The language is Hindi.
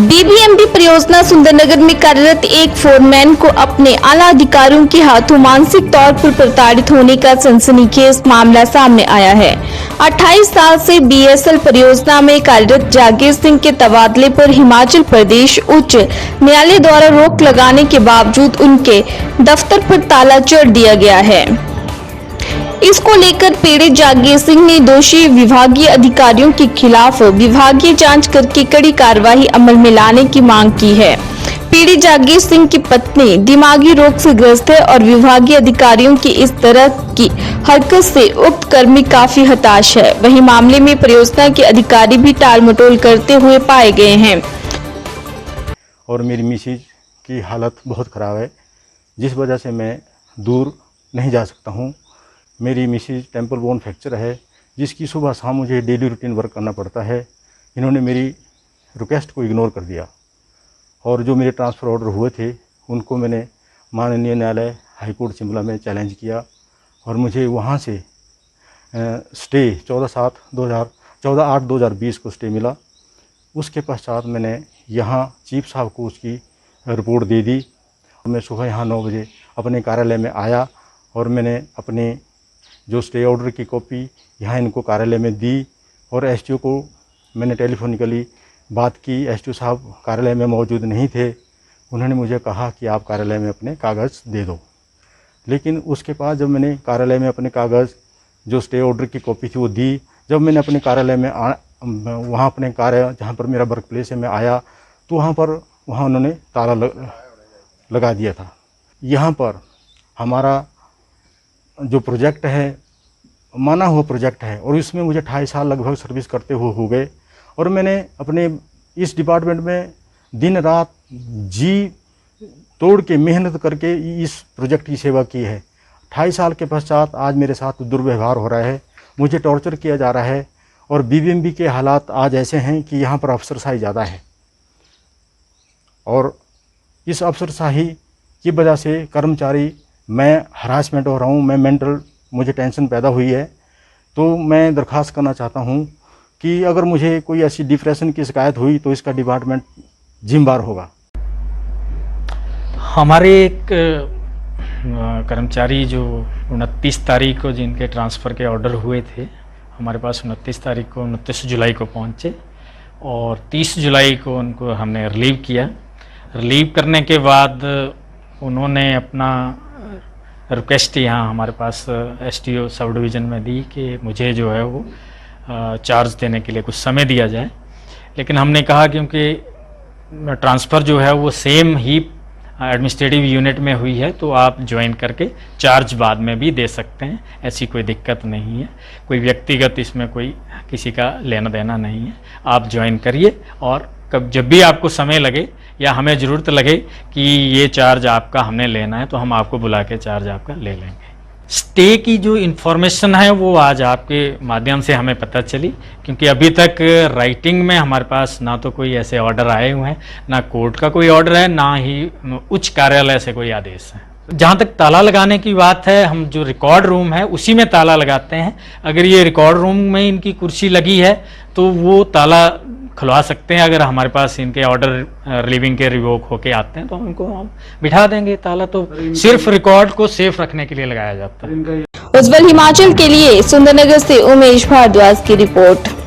बीबीएमबी परियोजना सुंदरनगर में कार्यरत एक फोरमैन को अपने आला अधिकारियों के हाथों मानसिक तौर पर प्रताड़ित होने का सनसनीखेज मामला सामने आया है। 28 साल से बीएसएल परियोजना में कार्यरत जागीर सिंह के तबादले पर हिमाचल प्रदेश उच्च न्यायालय द्वारा रोक लगाने के बावजूद उनके दफ्तर पर ताला जड़ दिया गया है। इसको लेकर पीड़ित जागीर सिंह ने दोषी विभागीय अधिकारियों के खिलाफ विभागीय जांच करके कड़ी कार्रवाई अमल में लाने की मांग की है। पीड़ित जागीर सिंह की पत्नी दिमागी रोग से ग्रस्त है और विभागीय अधिकारियों की इस तरह की हरकत से उक्त कर्मी काफी हताश है। वहीं मामले में परियोजना के अधिकारी भी टालमटोल करते हुए पाए गए हैं। और मेरी मिसेज की हालत बहुत ख़राब है, जिस वजह से मैं दूर नहीं जा सकता हूँ। मेरी मिसेज टेम्पल बोन फ्रैक्चर है, जिसकी सुबह शाम मुझे डेली रूटीन वर्क करना पड़ता है। इन्होंने मेरी रिक्वेस्ट को इग्नोर कर दिया और जो मेरे ट्रांसफ़र ऑर्डर हुए थे उनको मैंने माननीय न्यायालय हाई कोर्ट शिमला में चैलेंज किया और मुझे वहाँ से स्टे 14/8/2020 को स्टे मिला। उसके पश्चात मैंने यहाँ चीफ साहब को उसकी रिपोर्ट दे दी। मैं सुबह यहाँ 9 बजे अपने कार्यालय में आया और मैंने अपने जो स्टे ऑर्डर की कॉपी यहाँ इनको कार्यालय में दी और एसटीओ को मैंने टेलीफोनिकली बात की। एसटीओ साहब कार्यालय में मौजूद नहीं थे। उन्होंने मुझे कहा कि आप कार्यालय में अपने कागज़ दे दो, लेकिन उसके बाद जब मैंने कार्यालय में अपने कागज़ जो स्टे ऑर्डर की कॉपी थी वो दी, जब मैंने अपने कार्यालय में वहाँ अपने कार्य जहाँ पर मेरा वर्क प्लेस है मैं आया तो वहाँ उन्होंने ताला लगा दिया था। यहाँ पर हमारा जो प्रोजेक्ट है माना हुआ प्रोजेक्ट है और इसमें मुझे 28 साल लगभग सर्विस करते हुए हो गए और मैंने अपने इस डिपार्टमेंट में दिन रात जी तोड़ के मेहनत करके इस प्रोजेक्ट की सेवा की है। 28 साल के पश्चात आज मेरे साथ दुर्व्यवहार हो रहा है, मुझे टॉर्चर किया जा रहा है और बीबीएमबी के हालात आज ऐसे हैं कि यहाँ पर अफसरशाही ज़्यादा है और इस अफसरशाही की वजह से कर्मचारी मैं हरासमेंट हो रहा हूँ, मैं मेंटल मुझे टेंशन पैदा हुई है। तो मैं दरख्वास्त करना चाहता हूँ कि अगर मुझे कोई ऐसी डिप्रेशन की शिकायत हुई तो इसका डिपार्टमेंट जिम्मेदार होगा। हमारे एक कर्मचारी जो 29 तारीख को जिनके ट्रांसफ़र के ऑर्डर हुए थे हमारे पास 29 जुलाई को पहुँचे और 30 जुलाई को उनको हमने रिलीव किया। रिलीव करने के बाद उन्होंने अपना रिक्वेस्ट यहाँ हमारे पास एसटीओ सब डिवीज़न में दी कि मुझे जो है वो चार्ज देने के लिए कुछ समय दिया जाए, लेकिन हमने कहा क्योंकि ट्रांसफ़र जो है वो सेम ही एडमिनिस्ट्रेटिव यूनिट में हुई है तो आप ज्वाइन करके चार्ज बाद में भी दे सकते हैं, ऐसी कोई दिक्कत नहीं है। कोई व्यक्तिगत इसमें कोई किसी का लेना देना नहीं है। आप ज्वाइन करिए और जब भी आपको समय लगे या हमें ज़रूरत लगे कि ये चार्ज आपका हमने लेना है तो हम आपको बुला के चार्ज आपका ले लेंगे। स्टे की जो इन्फॉर्मेशन है वो आज आपके माध्यम से हमें पता चली, क्योंकि अभी तक राइटिंग में हमारे पास ना तो कोई ऐसे ऑर्डर आए हुए हैं, ना कोर्ट का कोई ऑर्डर है, ना ही उच्च कार्यालय से कोई आदेश है। जहाँ तक ताला लगाने की बात है, हम जो रिकॉर्ड रूम है उसी में ताला लगाते हैं। अगर ये रिकॉर्ड रूम में इनकी कुर्सी लगी है तो वो ताला खुलवा सकते हैं। अगर हमारे पास इनके ऑर्डर रिलीविंग के रिवोक होके आते हैं तो हम बिठा देंगे। ताला तो सिर्फ रिकॉर्ड को सेफ रखने के लिए लगाया जाता है। उज्जवल हिमाचल के लिए सुंदरनगर से उमेश भारद्वाज की रिपोर्ट।